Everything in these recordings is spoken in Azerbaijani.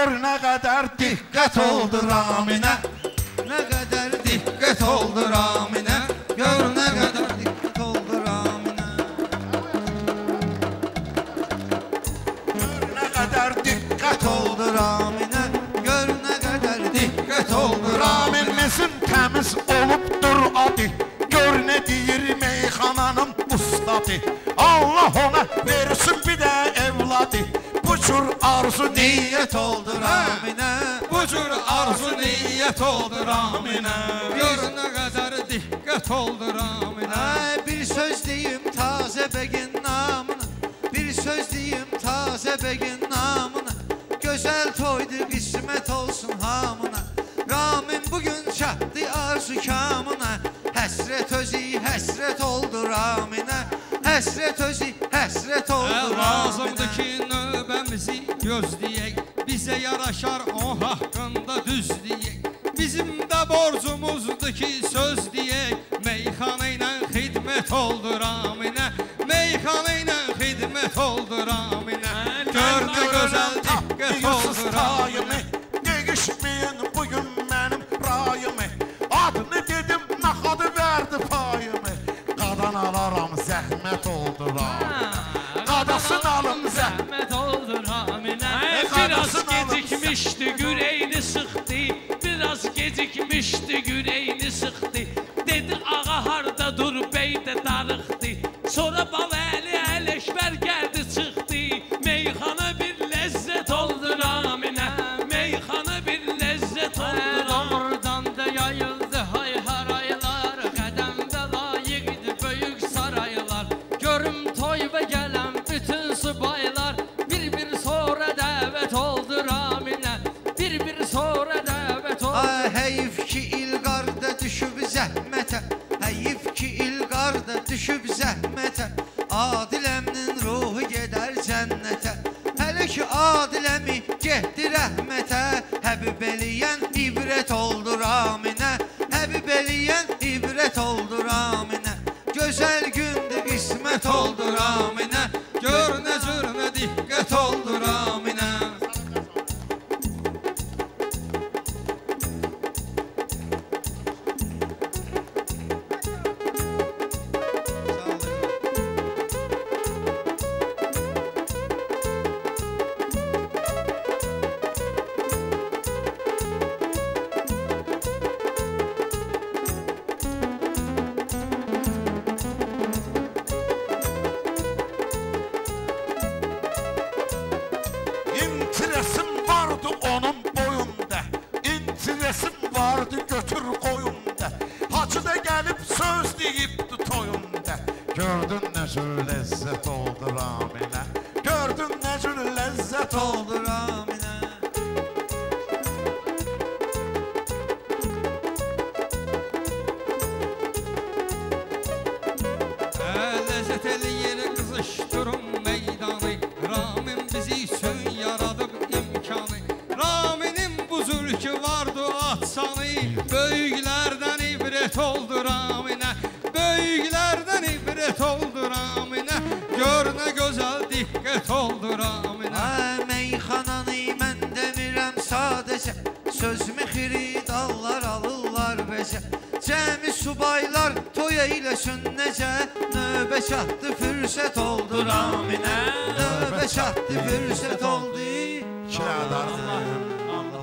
Gör nə qədər diqqət oldu Raminə. Nə qədər diqqət oldu Raminə. Gör nə qədər diqqət oldu Raminə. Gör nə qədər diqqət oldu Raminə. Gör nə qədər diqqət oldu Raminimizin təmiz olubdur adı. Gör nə deyir meyxananın ustadı. Allah ona versin bir də evladı. Bu cür arzu niyyət oldu Raminə. Bu cür arzu niyyət oldu Raminə. Gör nə qədər diqqət oldu Raminə. Bir söz deyim tazə bəgin namına. Bir söz deyim tazə bəgin namına. Gözəl toydu qismət olsun hamına. Ramin bugün çatdı arzu kamına. Həsrət özü həsrət oldu Raminə. Həsrət özü həsrət oldu Raminə. Lazımdır ki növbəmizi gözləyək. Bizə yaraşar o haqqında düz deyək. Bizim də borcumuzdur ki söz deyək. Meyxana ilə xidmət oldu Raminə. Meyxana ilə xidmət oldu Raminə. Gör nə gözəl diqqət oldu Raminə. Değişmeyin bugün mənim rayımı. Adını dedim naxadı verdi payımı. Qadan alaram zəhmət oldu Raminə. Qadasın alım zəhmət oldu Raminə. Biraz gecikmişdi güreyni sıxdı. Biraz gecikmişdi güreyni sıxdı. Dedi ağa harda dur bey də darıxdı. Sonra Baləli Ələşbər gəldi çıxdı. Meyxana bir ləzzət oldu Raminə. Meyxana bir ləzzət oldu Raminə. Oradan da yayıldı hay haraylar. Qədəmdə layiqdi böyük saraylar. Görüm toyba gələn bütün subaylar. Bir sonra dəvət oldu Raminə. Bir sonra dəvət oldu. Heyif ki ilqarda düşüb zəhmətə. Heyif ki ilqarda düşüb zəhmətə. Adiləmnin ruhu gedər cənnətə. Hələ ki Adiləmi getdi rəhmətə. Həbib eləyən ibrət oldu Raminə. Həbib eləyən ibrət oldu Raminə. Gözəl gündür qismət oldu Raminə. Gör nə cür nə diqqət oldu Raminə. İntiresim vardı onun boyunda. İntiresim vardı götür koyunda. Hacı da gelip söz deyipti toyunda. Gördün ne cür lezzet oldu Raminə. Gördün ne cür lezzet oldu Raminə. Ləzzət eləyir qızışdırın meydanı. Ramin bizi üçün yaradıb imkanı. Raminin bu zülkü vardı atsanı. Böyüklərdən ibrət oldu Raminə. Böyüklərdən ibrət oldu Raminə. Gör nə gözəl diqqət oldu Raminə. Meyxananı mən demirəm sadəcə. Sözümü xiridallar alırlar bezə. Cəmi subaylar toy eyləsin necə. Növbə çatdı fürsət oldu Raminə. Növbə çatdı fürsət oldu.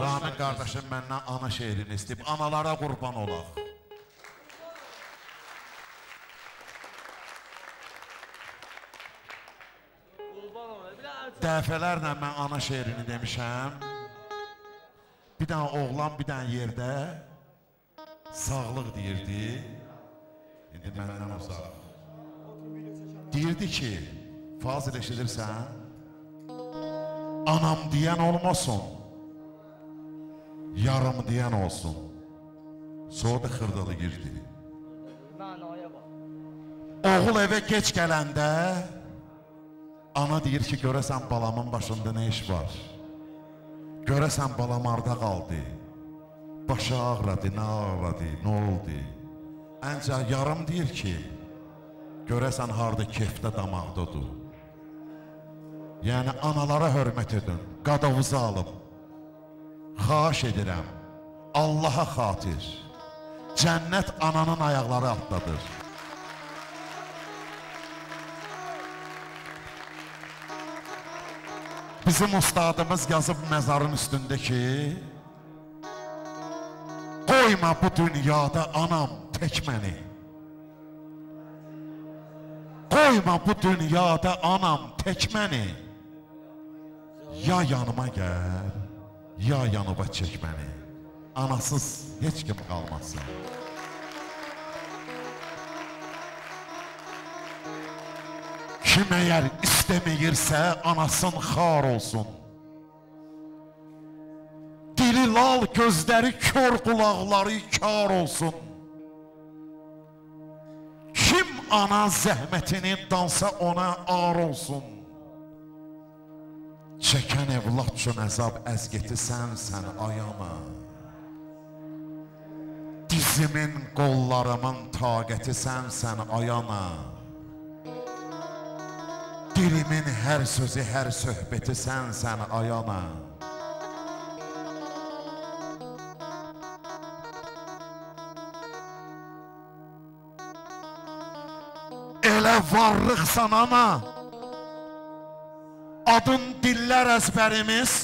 Ramin qardaşım məndən ana şehrini istəyib. Analara qurban olaq. Dəfələrlə mən ana şehrini demişəm. Bir dənə oğlan bir dənə yerdə sağlıq deyirdi. İndi məndən uzaq. Deyirdi ki, Fazil eşidirsən? Anam deyən olmasın, yarım deyən olsun. Sonra da xırdalı girdi. Oğul evə geç gələndə ana deyir ki, görəsən balamın başında nə iş var? Görəsən balam arda qaldı. Başı ağradı, nə ağradı, nə oldu? Ancaq yarım deyir ki, görəsən harda kefdə damaqdadır. Yəni analara hörmət edin, qadavuzu alıb. xahiş edirəm, Allaha xatir, cənnət ananın ayaqları altdadır. Bizim ustadımız yazıb məzarın üstündə ki, qoyma bu dünyada anam tək məni. Qoyma bu dünyada anam tək məni. Ya yanıma gəl, ya yanıma çək məni. Anasız heç kim qalmasın. Kim əgər istəməyirsə, anasın xar olsun. Dili lal, gözləri kör, qulaqları kar olsun. Kim ana zəhmətini dansa ona ar olsun. Çəkən evlad üçün əzab əzgəti sən ayana. Dizimin, qollarımın taqəti sən ayana. Dilimin hər sözü, hər söhbəti sən ayana. Elə varlıqsan ana, adın dillər əzbərimiz,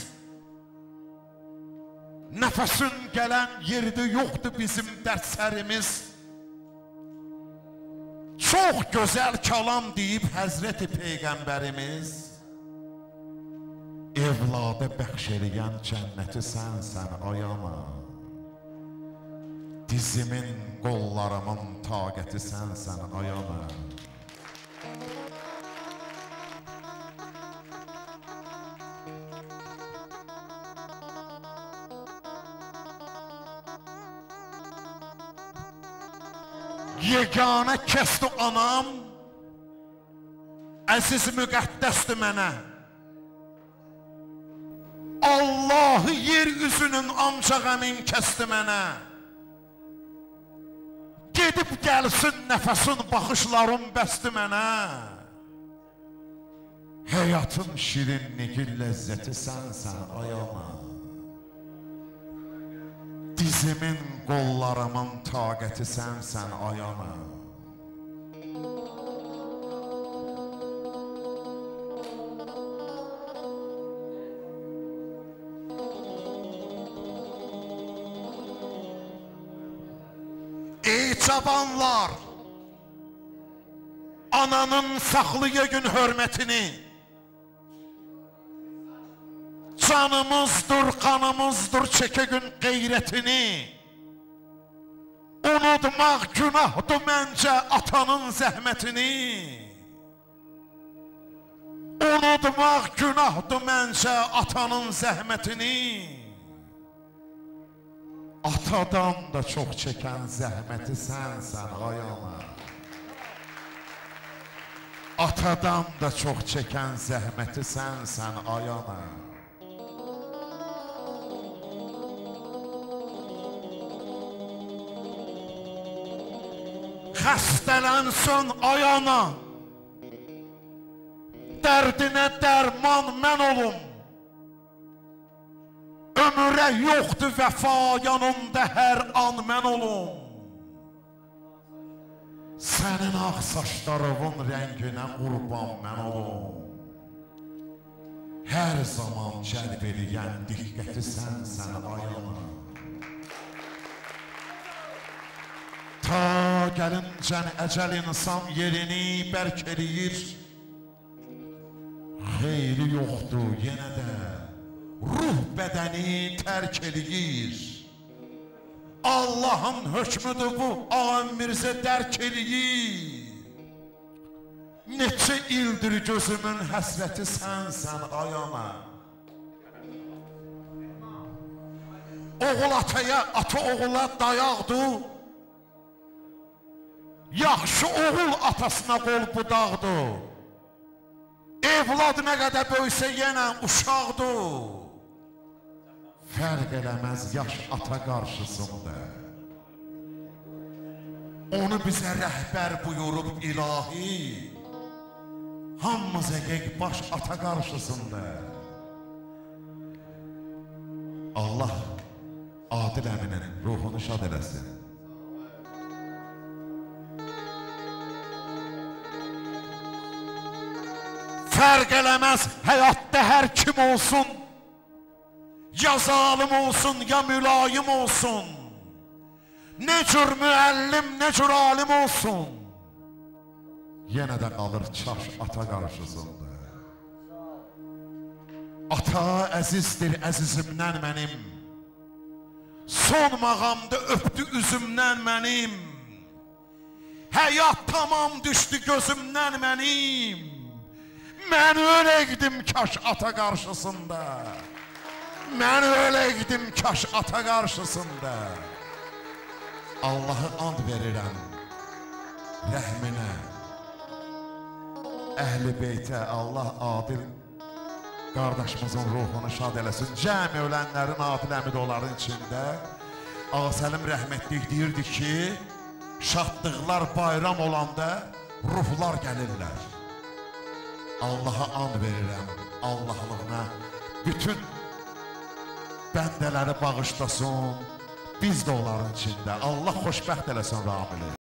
nəfəsin gələn yerdə yoxdur bizim dərsərimiz. Çox gözəl kəlam deyib Həzreti Peyğəmbərimiz, evladə bəxş eləyən cənnəti sən ayana. Dizimin, qollarımın taqəti sən ayana. Yeganə kəsdi anam, əziz müqəddəsdir mənə. Allahı yer üzünün ancaq əmin kəsdi mənə. Gedib gəlsin nəfəsin, baxışların bəsdi mənə. Həyatın şirinliyi, ləzzəti sən ayana. Dizimin, qollarımın taqəti sən ayana. Ey cavanlar, ananın saxlıya gün hörmətini, canımızdır, qanımızdır, çəkə gün qeyrətini. Unutmaq günahdır məncə atanın zəhmətini. Unutmaq günahdır məncə atanın zəhmətini. Atadan da çox çəkən zəhməti sən ayana. Atadan da çox çəkən zəhməti sən ayana. Xəstələnsin ayana, dərdinə dərman mən olum. Ömürə yoxdur vəfa, yanımda hər an mən olum. Sənin ağ saçlarının rənginə qurban mən olum. Hər zaman cəlb eləyən diqqəti sən ayana. Ta gəlincən əcəl insan yerini bərk eləyir. Xeyri yoxdur yenə də ruh bədəni tərk eləyir. Allahın hökmüdür bu, əmrimizə dərk eləyir. Neçə ildir gözümün həsrəti sən ayana. Oğul ataya, ata oğula dayaqdır. Yaxşı oğul atasına qol budaqdır. Evlad nə qədər böysə yenə uşaqdır. Fərq eləməz yaş ata qarşısında. Onu bizə rəhbər buyurub ilahi. Hamımız əgək baş ata qarşısında. Allah Adil əminin ruhunu şad eləsin. Fərq eləməz həyatda hər kim olsun, ya zalim olsun, ya mülayim olsun, nə cür müəllim, nə cür alim olsun, yenə də qalır çaş ata qarşısında. Ata əzizdir əzizimdən mənim, son mağamda öpdü üzümdən mənim, həyat tamam düşdü gözümdən mənim, mən öləydim kaş ata qarşısında, mən öləydim kaş ata qarşısında. Allahı and verirəm rəhminə, Əhl-i Beytə, Allah Adil qardaşımızın ruhunu şad eləsin. Cəmi ölənlərin Adil əmi də onların içində. Ağa Səlim rəhmətlik deyirdi ki, şadlıqlar bayram olanda ruhlar gəlirlər. Allaha and verirəm, Allahlığına bütün bəndələri bağışlasın, biz də onların içində. Allah xoşbəxt eləsin Ramili.